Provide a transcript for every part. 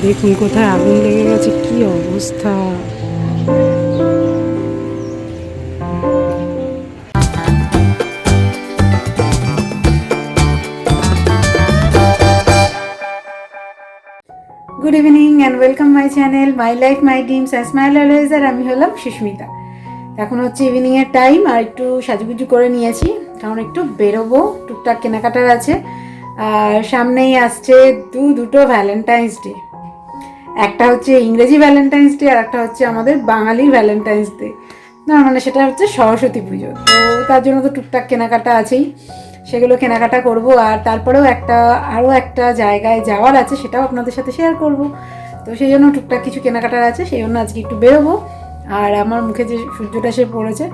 দেখুন কোথায় আগুন লেগে গেছে, কি অবস্থা। Good evening and welcome my channel my life my dreams and smile always. আর আমি হলাম সুস্মিতা। এখন হচ্ছে ইভিনিংয়ের টাইম, আর একটু সাজুগুজু করে নিয়েছি কারণ একটু বেরোবো, টুকটাক কেনাকাটার আছে। আর সামনেই আসছে দুটো ভ্যালেন্টাইন্স ডে। একটা হচ্ছে ইংরেজি ভ্যালেন্টাইন্স ডে আর একটা হচ্ছে আমাদের বাঙালির ভ্যালেন্টাইন্স ডে। না মানে সেটা হচ্ছে সরস্বতী পুজো। তো তার জন্য তো টুকটাক কেনাকাটা আছেই, সেগুলো কেনাকাটা করব। আর তারপরেও আরও একটা জায়গায় যাওয়ার আছে, সেটাও আপনাদের সাথে শেয়ার করব। তো সেই জন্য টুকটাক কিছু কেনাকাটার আছে, সেই জন্য আজকে একটু বেরোবো। আর আমার মুখে যে সূর্যটা এসে পড়েছে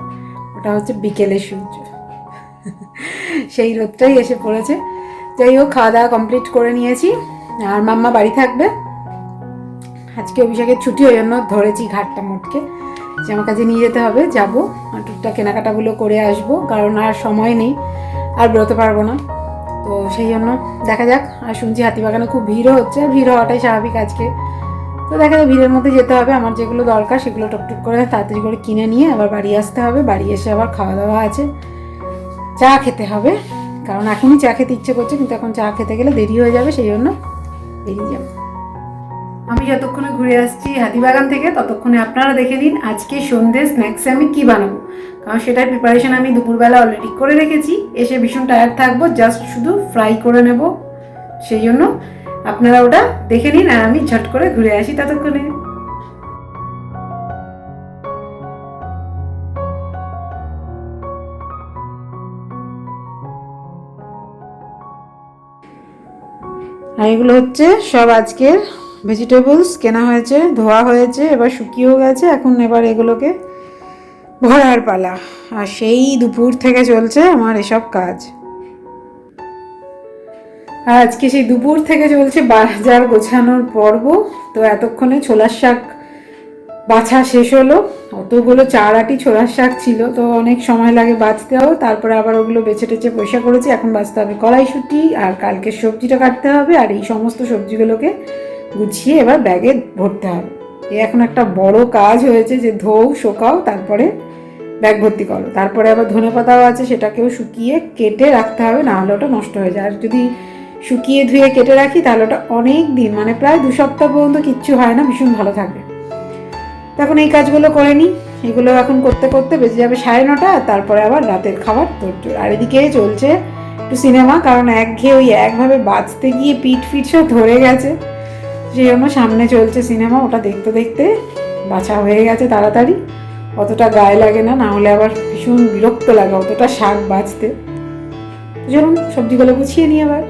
ওটা হচ্ছে বিকেলের সূর্য, সেই রোদটাই এসে পড়েছে। যাই হোক, খাওয়া দাওয়া কমপ্লিট করে নিয়েছি। আর মাম্মা বাড়ি থাকবে, আজকে অভিষেকের ছুটি, ওই জন্য ধরেছি ঘাটটা মোটকে যে আমার কাছে নিয়ে যেতে হবে। যাবো আর টুকটাক কেনাকাটাগুলো করে আসবো, কারণ আর সময় নেই, আর বেরোতে পারবো না। তো সেই জন্য দেখা যাক। আর শুনছি হাতিবাগানে খুব ভিড়ও হচ্ছে, আর ভিড় হওয়াটাই স্বাভাবিক আজকে। তো দেখা যায় ভিড়ের মধ্যে যেতে হবে, আমার যেগুলো দরকার সেগুলো টুকটুক করে তাড়াতাড়ি করে কিনে নিয়ে আবার বাড়ি আসতে হবে। বাড়ি এসে আবার খাওয়া দাওয়া আছে, চা খেতে হবে, কারণ এখনই চা খেতে ইচ্ছে করছে, কিন্তু এখন চা খেতে গেলে দেরি হয়ে যাবে, সেই জন্য বেরিয়ে যাবো। আমি যতক্ষণে ঘুরে আসছি হাতিবাগান থেকে, ততক্ষণে আপনারা দেখে নিন আজকে সন্ধ্যে স্ন্যাক্সে আমি কী বানাবো, কারণ সেটার প্রিপারেশন আমি দুপুরবেলা অলরেডি করে রেখেছি। এসে ভীষণ টায়ার্ড থাকবো, জাস্ট শুধু ফ্রাই করে নেব, সেই জন্য আপনারা ওটা দেখে নিন আর আমি ঝট করে ঘুরে আসি ততক্ষণে। আর এগুলো হচ্ছে সব আজকের ভেজিটেবলস, কেনা হয়েছে, ধোয়া হয়েছে, এবার শুকিয়েও গেছে। এখন এবার এগুলোকে ভরার পালা। আর সেই দুপুর থেকে চলছে আমার এসব কাজ। আর আজকে সেই দুপুর থেকে চলছে বাজার গোছানোর পর্ব। তো এতক্ষণে ছোলার শাক বাছা শেষ হলো। অতগুলো 4 আটি ছোলার শাক ছিল, তো অনেক সময় লাগে বাছতেও। তারপরে আবার ওগুলো বেছে টেছে পয়সা করেছি। এখন বাছতে হবে কড়াইশুঁটি, আর কালকে সবজিটা কাটতে হবে, আর এই সমস্ত সবজিগুলোকে গুছিয়ে এবার ব্যাগে ভরতে হবে। এই এখন একটা বড় কাজ হয়েছে, যে ধোও, শোকাও, তারপরে ব্যাগ ভর্তি করো। তারপরে আবার ধনেপাতাও আছে, সেটাকেও শুকিয়ে কেটে রাখতে হবে, না হলে ওটা নষ্ট হয়ে যায়। আর যদি শুকিয়ে ধুয়ে কেটে রাখি তাহলে ওটা অনেক দিন, মানে প্রায় 2 সপ্তাহ পর্যন্ত কিচ্ছু হয় না, ভীষণ ভালো থাকবে। তখন এই কাজগুলো করে নিই। এগুলো এখন করতে করতে বেজে যাবে 9:30, আর তারপরে আবার রাতের খাবার তোড়জোড়। আর এদিকে চলছে একটু সিনেমা, কারণ একঘেয়ে ওই একভাবে বাঁচতে গিয়ে পিঠ সব ধরে গেছে, সেই জন্য সামনে চলছে সিনেমা। ওটা দেখতে দেখতে বাছা হয়ে গেছে তাড়াতাড়ি, অতটা গায়ে লাগে না, না হলে আবার ভীষণ বিরক্ত লাগে অতটা শাক বাছতে। যেমন সবজিগুলো গুছিয়ে নিই আবার।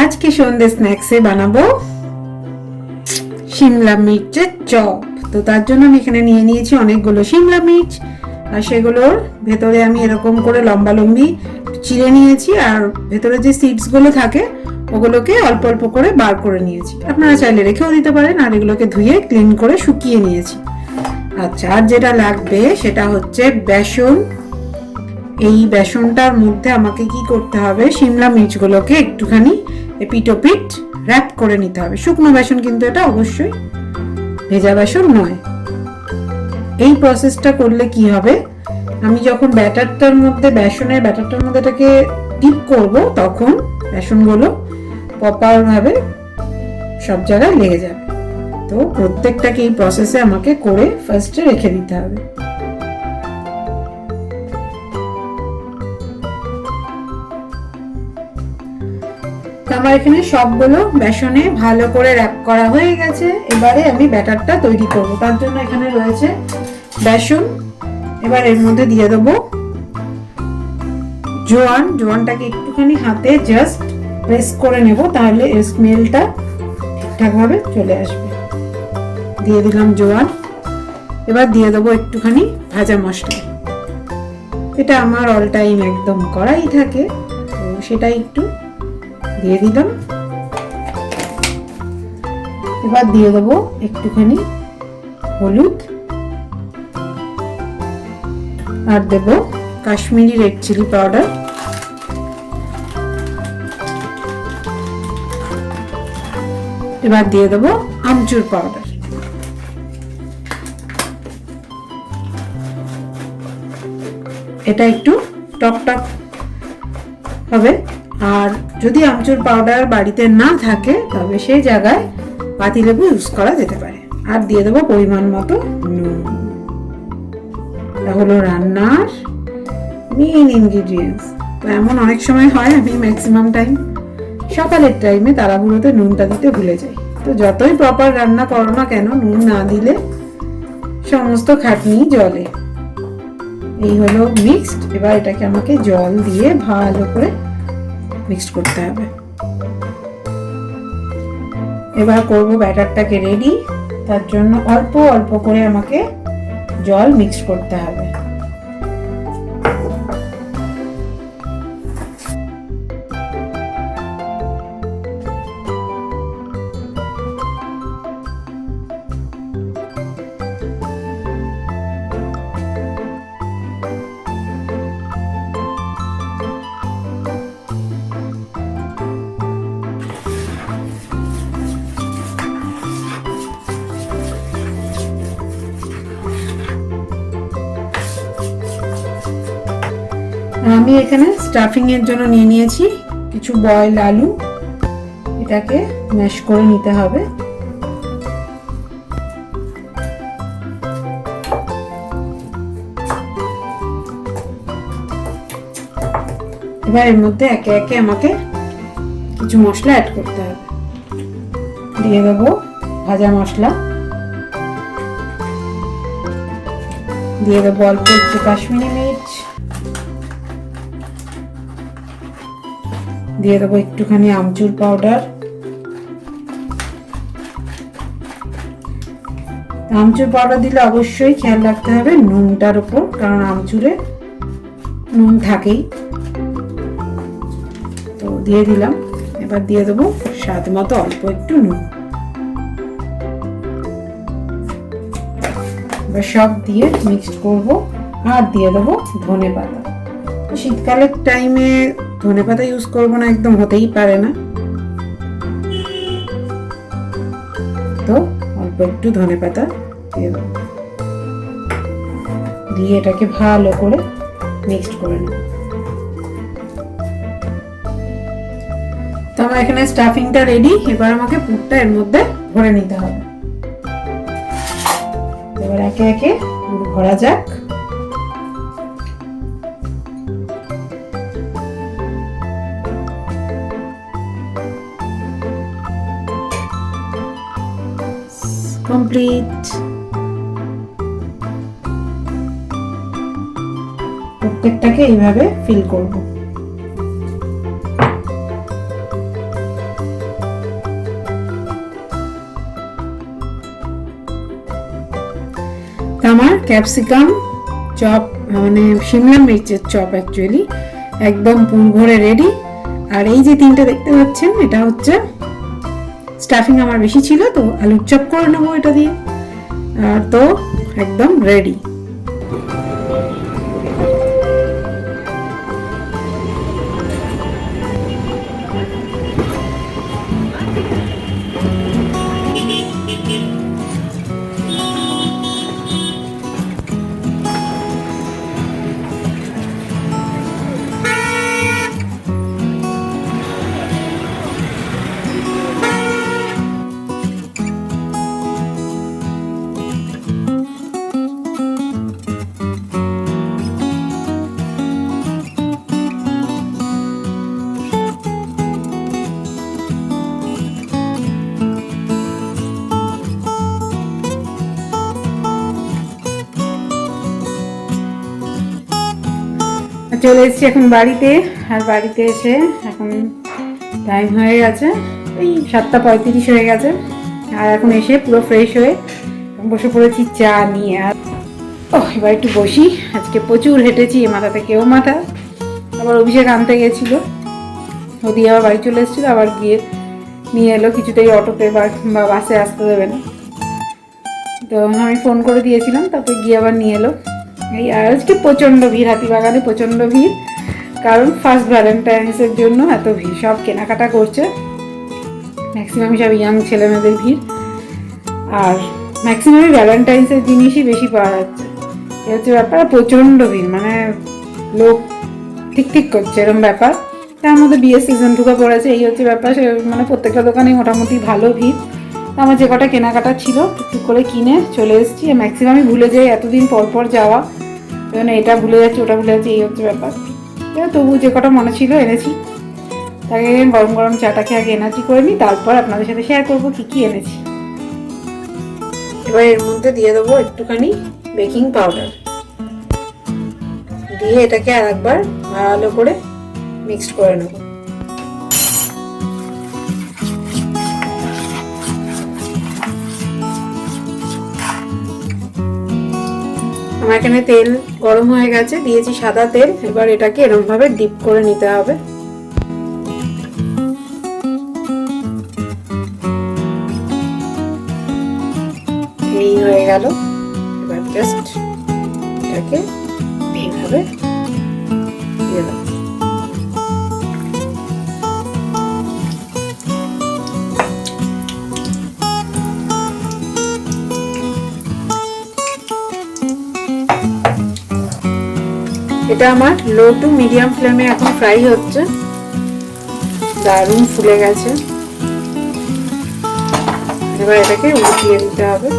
আজকে সন্ধ্যে স্ন্যাক্সে বানাবো শিমলা মির্চের চপ। তো তার জন্য আমি এখানে নিয়ে নিয়েছি অনেকগুলো শিমলা মির্চ, আর সেগুলোর ভেতরে আমি এরকম করে লম্বা লম্বি চিড়ে নিয়েছি, আর ভেতরে যে সিডসগুলো থাকে ওগুলোকে অল্প অল্প করে বার করে নিয়েছি। আপনারা চাইলে রেখেও দিতে পারেন। আর এগুলোকে ধুয়ে ক্লিন করে শুকিয়ে নিয়েছি। আচ্ছা, আর যেটা লাগবে সেটা হচ্ছে বেসন। এই বেসনটার মধ্যে আমাকে কি করতে হবে, শিমলা মির্চগুলোকে একটুখানি এপিট ওপিট র্যাপ করে নিতে হবে। শুকনো বেসন কিন্তু এটা, অবশ্যই ভেজা বেসন নয়। এই প্রসেসটা করলে কি হবে, আমি যখন বেসনের ব্যাটারটার মধ্যে এটাকে ডিপ করব, তখন বেসনগুলো প্রপারভাবে সব জায়গায় লেগে যাবে। তো প্রত্যেকটাকে এই প্রসেসে আমাকে করে ফার্স্টে রেখে দিতে হবে। আমার এখানে সবগুলো বেসনে ভালো করে র্যাপ করা হয়ে গেছে। এবারে আমি ব্যাটারটা তৈরি করব। তার জন্য এখানে রয়েছে বেসন। এবার এর মধ্যে দিয়ে দেবো জোয়ানটাকে একটুখানি হাতে জাস্ট প্রেস করে নেব, তাহলে এর স্মেলটা ঠিকঠাকভাবে চলে আসবে। দিয়ে দিলাম জোয়ান। এবার দিয়ে দেবো একটুখানি ভাজা মশলা। এটা আমার অল টাইম একদম করাই থাকে, তো সেটা একটু দিয়ে দিলাম। এবার দিয়ে দেবো একটুখানি হলুদ, আর দেব কাশ্মীরি রেড চিলি পাউডার। এবার দিয়ে দেবো আমচুর পাউডার। এটা একটু টক টক হবে, আর যদি আমচুর পাউডার বাড়িতে না থাকে তবে সেই জায়গায় পাতিলেবু ইউজ করা যেতে পারে। আর দিয়ে দেবো পরিমাণ মতো নুন। এটা হলো রান্নার মেইন ইনগ্রিডিয়েন্টস। তো এমন অনেক সময় হয় আমি ম্যাক্সিমাম টাইম সকালের টাইমে তাড়াহুড়োতে নুনটা দিতে ভুলে যাই। তো যতই প্রপার রান্না করো না কেন, নুন না দিলে সমস্ত খাটনি জলে। এই হলো মিক্সড। এবার এটাকে আমাকে জল দিয়ে ভালো করে মিক্সড করতে হবে। এবার করব ব্যাটারটাকে রেডি। তার জন্য অল্প অল্প করে আমাকে জল মিক্স করতে হবে। আমি এখানে স্টাফিং এর জন্য নিয়ে নিয়েছি কিছু বয়েল আলু। এটাকে ম্যাশ করে নিতে হবে। এবার এর মধ্যে একে একে আমাকে কিছু মশলা অ্যাড করতে হবে। দিয়ে দেবো ভাজা মশলা, দিয়ে দেবো অল্প একটু কাশ্মীরি মির্চ, দিয়ে দেবো একটুখানি আমচুর পাউডার। আমচুর পাউডার দিলে অবশ্যই খেয়াল রাখতে হবে নুনটার উপর, কারণ আমচুরে নুন থাকেই। তো দিয়ে দিলাম। এবার দিয়ে দেবো স্বাদ মতো অল্প একটু নুন। এবার সব দিয়ে মিক্সড করব। আর দিয়ে দেবো ধনেপাতা। শীতকালের টাইমে ধনেপাতা ইউজ করবো না একদম হতেই পারে না, তো অল্প একটু ধনেপাতা দিয়ে দেবো। দিয়ে এটাকে ভালো করে মিক্সড করে নেব। তো আমার এখানে স্টাফিংটা রেডি। এবার আমাকে পুরটা এর মধ্যে ভরে নিতে হবে। এবার একে একে পুর ভরা যাক। কমপ্লিট। প্রত্যেকটাকে এইভাবে ফিল করব। আমার ক্যাপসিকাম চপ, মানে শিমলা মির্চের চপ অ্যাকচুয়ালি একদম পুর ভরে রেডি। আর এই যে তিনটে দেখতে পাচ্ছেন, এটা হচ্ছে স্টাফিং আমার বেশি ছিল, তো আলুর চপ করে নেবো এটা দিয়ে। আর তো একদম রেডি। চলে এসেছি এখন বাড়িতে। আর বাড়িতে এসে এখন টাইম হয়ে গেছে এই 7:35 হয়ে গেছে। আর এখন এসে পুরো ফ্রেশ হয়ে বসে পড়েছি চা নিয়ে। আর এবার একটু বসি। আজকে প্রচুর হেঁটেছি, এ মাথা থেকে ও মাথা। আবার অভিষেক আনতে গেছিলো, ওদিকে আবার বাড়ি চলে এসেছিলো, আবার গিয়ে নিয়ে এলো। কিছুতেই অটোতে বা বাসে আসতে দেবে না, তো আমি ফোন করে দিয়েছিলাম, তারপরে গিয়ে আবার নিয়ে এলো। এই আর আজকে প্রচণ্ড ভিড়, হাতিবাগানে প্রচণ্ড ভিড়, কারণ ফার্স্ট ভ্যালেন্টাইন্সের জন্য এত ভিড়। সব কেনাকাটা করছে, ম্যাক্সিমাম সব ইয়াং ছেলেমেয়েদের ভিড়, আর ম্যাক্সিমামই ভ্যালেন্টাইন্সের জিনিসই বেশি পাওয়া যাচ্ছে। এ হচ্ছে ব্যাপার, প্রচণ্ড ভিড়, মানে লোক ঠিক ঠিক করছে এরকম ব্যাপার। তার মধ্যে বিয়ের সিজন ঢুকে পড়েছে, এই হচ্ছে ব্যাপার। মানে প্রত্যেকটা দোকানেই মোটামুটি ভালো ভিড়। আমার যে কটা কেনাকাটা ছিল টুকটুক করে কিনে চলে এসেছি। ম্যাক্সিমামই ভুলে যাই, এতদিন পর পর যাওয়া, মানে এটা ভুলে যাচ্ছি, ওটা ভুলে যাচ্ছি, এই হচ্ছে ব্যাপার। তবু যে কটা মনে ছিল এনেছি। তাকে গরম গরম চাটা খেয়ে আগে এনার্জি করে নিই, তারপর আপনাদের সাথে শেয়ার করবো কী কী এনেছি। এবার এর মধ্যে দিয়ে দেবো একটুখানি বেকিং পাউডার, দিয়ে এটাকে আর একবার ভালো করে মিক্সড করে নেব। আমার এখানে তেল গরম হয়ে গেছে, দিয়েছি সাদা তেল। এবার এটাকে এরকম ভাবে ডিপ করে নিতে হবে। এই হয়ে গেল। এবার জাস্ট এটাকে এইভাবে দিয়ে দেব। এটা আমার লো টু মিডিয়াম ফ্লেমে এখন ফ্রাই হচ্ছে, দারুণ ফুলে গেছে। এবার এটাকে উল্টিয়ে দিতে হবে।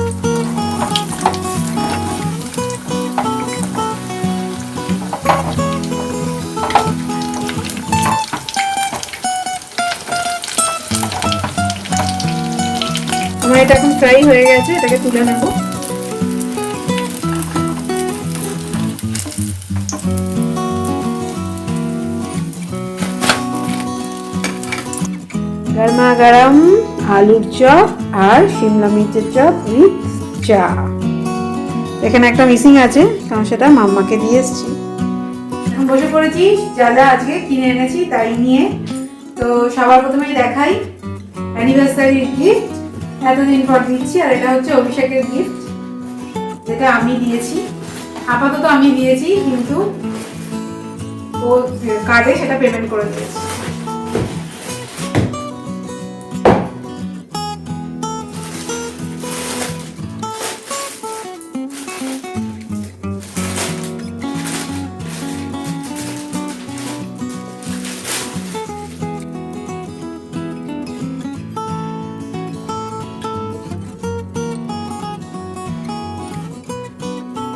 আমার এটা এখন ফ্রাই হয়ে গেছে, এটাকে তুলে নেব। গরমা গরম আলুর চপ আর শিমলা মির্চের চপ উইথ চা। এখানে একটা মিসিং আছে, কারণ সেটা মাম্মাকে দিয়ে এসেছি। এখন বসে পড়েছি, যা যা আজকে কিনে এনেছি তাই নিয়ে। তো সবার প্রথমেই দেখাই অ্যানিভার্সারির গিফট, এতদিন পর দিচ্ছি। আর এটা হচ্ছে অভিষেকের গিফট, যেটা আমি দিয়েছি। আপাতত আমি দিয়েছি, কিন্তু ও কার্ডে সেটা পেমেন্ট করে দিয়েছে।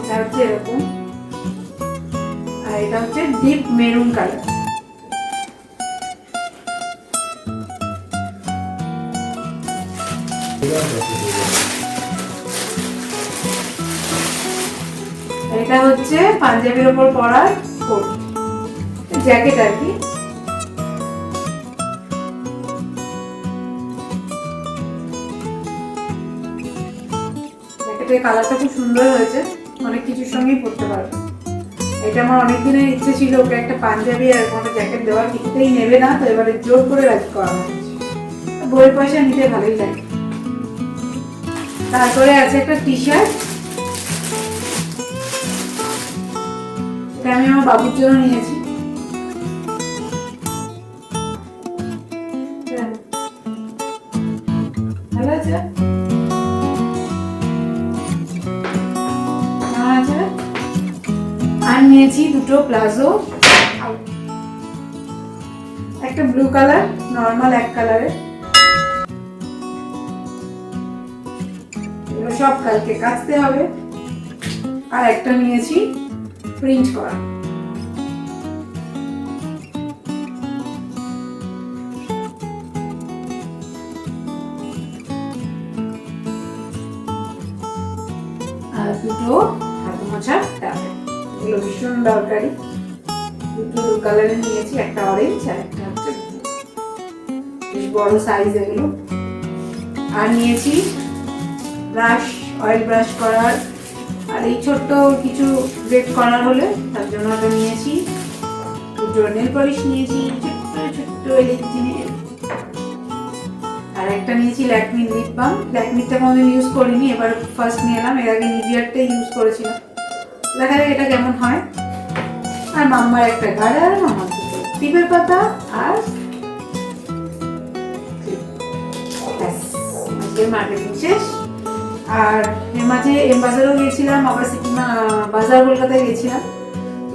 এটা হচ্ছে এরকম, আর এটা হচ্ছে ডিপ মেরুন কালার। এটা হচ্ছে পাঞ্জাবির ওপর পরার কোট, জ্যাকেট আর কি। জ্যাকেটের কালারটা খুব সুন্দর হয়েছে, অনেক কিছুর সঙ্গেই পরতে পারবে। এটা আমার অনেক দিনের ইচ্ছে ছিল, ওকে একটা পাঞ্জাবি আর একটা জ্যাকেট দেওয়ার, কিছুতেই নেবে না, তো এবারে জোর করে রাজি করা হয়েছে। বইয়ের পয়সা নিতে ভালোই লাগে। তারপরে আছে একটা টি শার্ট, এটা আমি আমার বাবুর জন্য নিয়েছি। ভালো আছে, আর নিয়েছি দুটো প্লাজো, একটা ব্লু কালার, নর্মাল এক কালারের। এগুলো সব কালকে কাচতে হবে। আর একটা নিয়েছি প্রিন্ট করা। আর দুটো হাত মোছা টাওয়েল, এগুলো ভীষণ দরকারি। দুটো ব্লু কালারের নিয়েছি, একটা অরেঞ্জ আর একটা হচ্ছে বেশ বড় সাইজ এগুলো। আর নিয়েছি ব্রাশ, অয়েল ব্রাশ করার আর এই ছোট্ট কিছু গ্রেড করার হলে তার জন্য একটা নিয়েছি, দুটো নেল পলিশ নিয়েছি ছোট্ট ছোট্ট এলএক্সিনের, আর একটা নিয়েছি ল্যাকমির লিপ বাম। ল্যাকমিরটা কোনোদিন ইউজ করিনি, এবার ফার্স্ট নিয়ে এলাম। এর আগে নিভিয়ারটাই ইউজ করেছিলাম, দেখা যাক এটা কেমন হয়। আর মাম্মার একটা গার্ডার, মাম্মার দুটো টিপের পাতা, আর মার্কেটিং শেষ। আর এর মাঝে এম বাজারও গেছিলাম, আবার সিকিমা বাজার কলকাতায় গেছিলাম।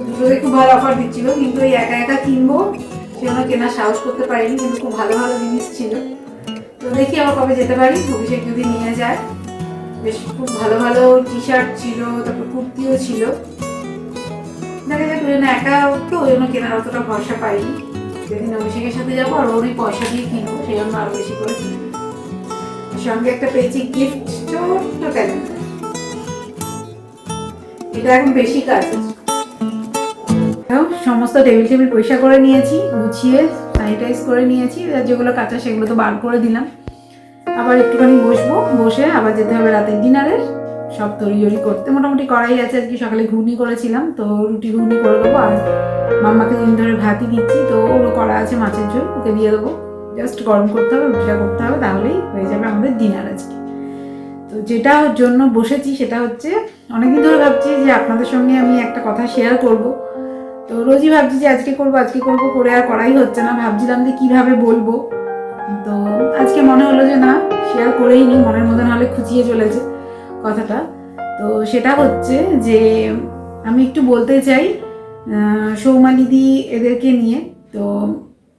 দুটোতে খুব ভালো অফার দিচ্ছিল, কিন্তু এই একা একা কিনবো সেজন্য কেনার সাহস করতে পারিনি, কিন্তু খুব ভালো ভালো জিনিস ছিল। তো দেখি আবার কবে যেতে পারি, অভিষেক যদি নিয়ে যায়। বেশ খুব ভালো ভালো টি শার্ট ছিল, তারপর কুর্তিও ছিল। দেখা যাক, ওই জন্য একা তো ওই জন্য কেনার অতটা ভরসা পাইনি। যেদিন অভিষেকের সাথে যাবো আর ওরই পয়সা দিয়ে কিনবো, সেই জন্য আরো বেশি করে কিনবো। সঙ্গে একটা পেয়েছি গিফট, ছোট্ট ক্যালেন্ডার। এটা এখন বেশি কাজ আছে। সমস্ত টেবিল পরিষ্কার করে নিয়েছি, গুছিয়ে স্যানিটাইজ করে নিয়েছি, যেগুলো কাঁচা সেগুলো তো বার করে দিলাম। আবার একটুখানি বসবো, বসে আবার যেতে হবে রাতের ডিনারের সব তৈরি করতে। মোটামুটি করাই আছে, আজকে সকালে ঘুগনি করেছিলাম, তো রুটি ঘুগনি করে দেবো। আর মাম্মাকে দিন ধরে ভাতই দিচ্ছি, তো ওরও করা আছে মাছের ঝোল, ওকে দিয়ে দেবো। জাস্ট গরম করতে হবে, রুটিটা করতে হবে, তাহলেই হয়ে যাবে আমাদের ডিনার আজকে। তো যেটার জন্য বসেছি সেটা হচ্ছে, অনেকদিন ধরে ভাবছি যে আপনাদের সঙ্গে আমি একটা কথা শেয়ার করব। তো রোজই ভাবছি যে আজকে করবো করে আর করাই হচ্ছে না। ভাবছিলাম যে কিভাবে বলবো, তো আজকে মনে হলো যে না, শেয়ার করেই নি, মনের মধ্যে নাহলে খুঁচিয়ে চলেছে কথাটা। তো সেটা হচ্ছে যে আমি একটু বলতে চাই সৌমালিদি এদেরকে নিয়ে। তো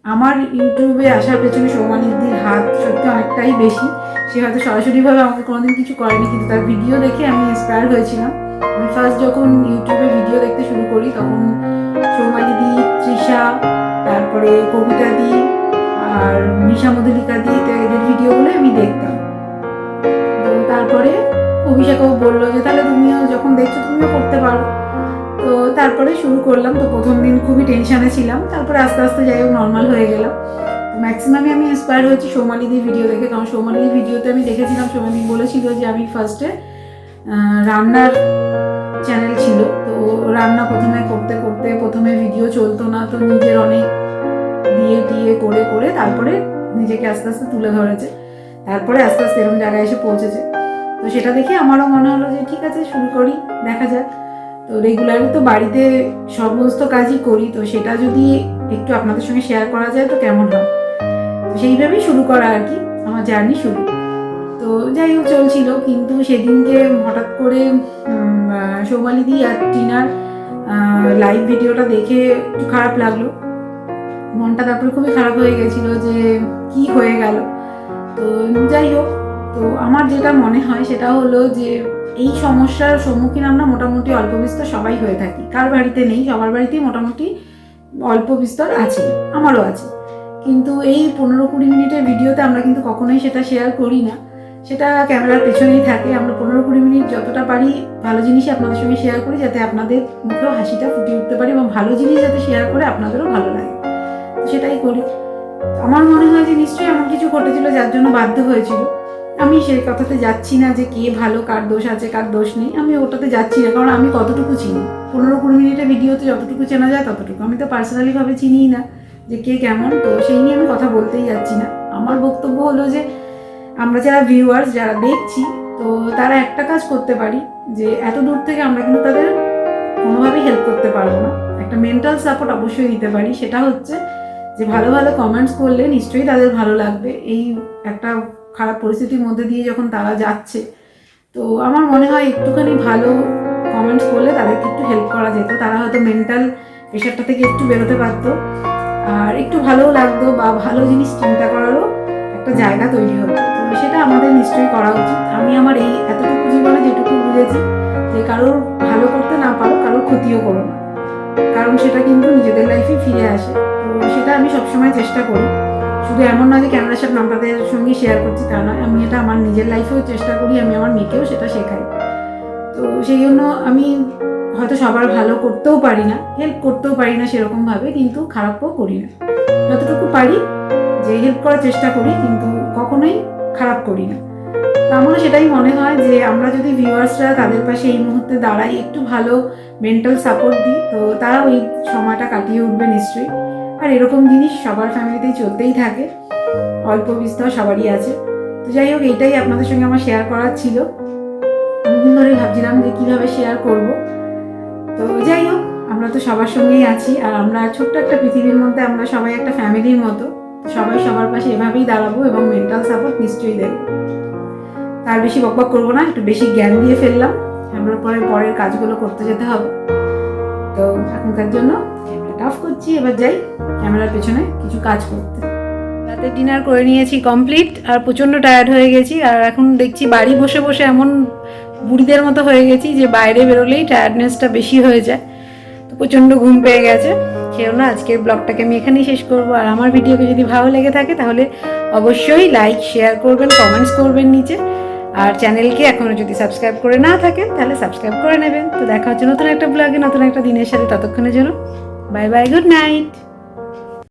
আমার ইউটিউবে আসার পেছনে সৌমালিদির হাত সত্যি অনেকটাই বেশি। সে হয়তো সরাসরিভাবে আমাকে কোনোদিন কিছু করেনি, কিন্তু তার ভিডিও দেখে আমি ইন্সপায়ার হয়েছিলাম। আমি ফার্স্ট যখন ইউটিউবে ভিডিও দেখতে শুরু করি তখন সৌমালিদি, তৃষা, তারপরে কবিতা দি আর নিশা মধুলিকা দি, এদের ভিডিওগুলো আমি দেখতাম। তো তারপরে অভিষেকও বললো যে তাহলে তুমিও যখন দেখছো তুমিও করতে পারো। তো তারপরে শুরু করলাম। তো প্রথম দিন খুবই টেনশনে ছিলাম, তারপরে আস্তে আস্তে যাই হোক নর্মাল হয়ে গেলাম। তো ম্যাক্সিমামই আমি ইন্সপায়ার হয়েছি সৌমালিদির ভিডিও দেখে, কারণ সৌমালিদির ভিডিওতে আমি দেখেছিলাম সৌমালিদি বলেছিল যে আমি ফার্স্টে রান্নার চ্যানেল ছিল, তো রান্না প্রথমে করতে করতে প্রথমে ভিডিও চলতো না, তো নিজের অনেক দিয়ে করে করে তারপরে নিজেকে আস্তে আস্তে তুলে ধরেছে, তারপরে আস্তে আস্তে এরকম জায়গায় এসে পৌঁছেছে। তো সেটা দেখে আমারও মনে হলো যে ঠিক আছে, শুরু করি, দেখা যাক। তো রেগুলারলি তো বাড়িতে সমস্ত কাজই করি, তো সেটা যদি একটু আপনাদের সঙ্গে শেয়ার করা যায় তো কেমন হয়। তো সেইভাবেই শুরু করা আর কি আমার জার্নি শুরু। তো যাই হোক চলছিল, কিন্তু সেদিনকে হঠাৎ করে সৌমালিদি আর টিনার লাইভ ভিডিওটা দেখে একটু খারাপ লাগলো, মনটা তারপরে খুবই খারাপ হয়ে গেছিল যে কি হয়ে গেল। তো যাই হোক, তো আমার যেটা মনে হয় সেটা হলো যে এই সমস্যার সম্মুখীন আমরা মোটামুটি অল্প বিস্তর সবাই হয়ে থাকি। কার বাড়িতে নেই, সবার বাড়িতেই মোটামুটি অল্প বিস্তর আছে, আমারও আছে। কিন্তু এই 15-20 মিনিটের ভিডিওতে আমরা কিন্তু কখনোই সেটা শেয়ার করি না, সেটা ক্যামেরার পেছনেই থাকে। আমরা 15-20 মিনিট যতটা পারি ভালো জিনিসই আপনাদের সঙ্গে শেয়ার করি, যাতে আপনাদের মুখেও হাসিটা ফুটে উঠতে পারি এবং ভালো জিনিস যাতে শেয়ার করে আপনাদেরও ভালো লাগে, সেটাই করি। আমার মনে হয় যে নিশ্চয়ই এমন কিছু ঘটেছিল যার জন্য বাধ্য হয়েছিল। আমি সেই কথাতে যাচ্ছি না যে কে ভালো, কার দোষ আছে কার দোষ নেই, আমি ওটাতে যাচ্ছি না, কারণ আমি কতটুকু চিনি 15-20 মিনিটের ভিডিওতে যতটুকু চেনা যায় ততটুকু। আমি তো পার্সোনালিভাবে চিনিই না যে কে কেমন, তো সেই নিয়ে আমি কথা বলতেই যাচ্ছি না। আমার বক্তব্য হলো যে আমরা যারা ভিউয়ার্স, যারা দেখছি, তো তারা একটা কাজ করতে পারি যে এত দূর থেকে আমরা কিন্তু তাদের কোনোভাবেই হেল্প করতে পারবো না, একটা মেন্টাল সাপোর্ট অবশ্যই দিতে পারি। সেটা হচ্ছে যে ভালো ভালো কমেন্টস করলে নিশ্চয়ই তাদের ভালো লাগবে। এই একটা খারাপ পরিস্থিতির মধ্যে দিয়ে যখন তারা যাচ্ছে, তো আমার মনে হয় একটুখানি ভালো কমেন্টস করলে তাদেরকে একটু হেল্প করা যেত, তারা হয়তো মেন্টাল প্রেশারটা থেকে একটু বেরোতে পারতো, আর একটু ভালোও লাগতো, বা ভালো জিনিস চিন্তা করারও একটা জায়গা তৈরি হতো। তো সেটা আমাদের নিশ্চয়ই করা উচিত। আমি আমার এই এতটুকু জীবনে যেটুকু বুঝেছি যে কারোর ভালো করতে না পারো, কারোর ক্ষতিও করো না, কারণ সেটা কিন্তু নিজেদের লাইফে ফিরে আসে। তো সেটা আমি সবসময় চেষ্টা করি। শুধু এমন নয় যে ক্যামেরার সামনে আপনাদের সঙ্গে শেয়ার করছি তা নয়, আমি এটা আমার নিজের লাইফেও চেষ্টা করি, আমি আমার মেয়েকেও সেটা শেখাই। তো সেই জন্য আমি হয়তো সবার ভালো করতেও পারি না, হেল্প করতেও পারি না সেরকমভাবে, কিন্তু খারাপও করি না। যতটুকু পারি যে হেল্প করার চেষ্টা করি, কিন্তু কখনোই খারাপ করি না। তো আমারও সেটাই মনে হয় যে আমরা যদি ভিউয়ার্সরা তাদের পাশে এই মুহূর্তে দাঁড়াই, একটু ভালো মেন্টাল সাপোর্ট দিই, তো তারা ওই সময়টা কাটিয়ে উঠবে নিশ্চয়ই। আর এরকম জিনিস সবার ফ্যামিলিতেই চলতেই থাকে, অল্প বিস্তর সবারই আছে। তো যাই হোক, এইটাই আপনাদের সঙ্গে আমার শেয়ার করার ছিল। অনেকদিন ধরে ভাবছিলাম যে কীভাবে শেয়ার করব। তো যাই হোক, আমরা তো সবার সঙ্গেই আছি, আর আমরা ছোট্ট একটা পৃথিবীর মধ্যে আমরা সবাই একটা ফ্যামিলির মতো, সবাই সবার পাশে এভাবেই দাঁড়াবো এবং মেন্টাল সাপোর্ট নিশ্চয়ই দেবো। তার বেশি বকবক করবো না, একটু বেশি জ্ঞান দিয়ে ফেললাম, আমরা পরের কাজগুলো করতে যেতে হবে। তো এখনকার জন্য ক্যামেরাটা অফ করছি, এবার যাই ক্যামেরার পেছনে কিছু কাজ করতে। রাতে ডিনার করে নিয়েছি কমপ্লিট, আর প্রচণ্ড টায়ার্ড হয়ে গেছি। আর এখন দেখছি বাড়ি বসে বসে এমন বুড়িদের মতো হয়ে গেছি যে বাইরে বেরোলেই টায়ার্ডনেসটা বেশি হয়ে যায়। তো প্রচণ্ড ঘুম পেয়ে গেছে। সেও না, আজকের ব্লগটাকে আমি এখানেই শেষ করবো। আর আমার ভিডিওকে যদি ভালো লেগে থাকে তাহলে অবশ্যই লাইক, শেয়ার করবেন, কমেন্টস করবেন নিচে। আর চ্যানেলকে এখনও যদি সাবস্ক্রাইব করে না থাকেন তাহলে সাবস্ক্রাইব করে নেবেন। তো দেখা হচ্ছে নতুন একটা ব্লগে, নতুন একটা দিনের সাথে। ততক্ষণের জন্য বাই বাই, গুড নাইট।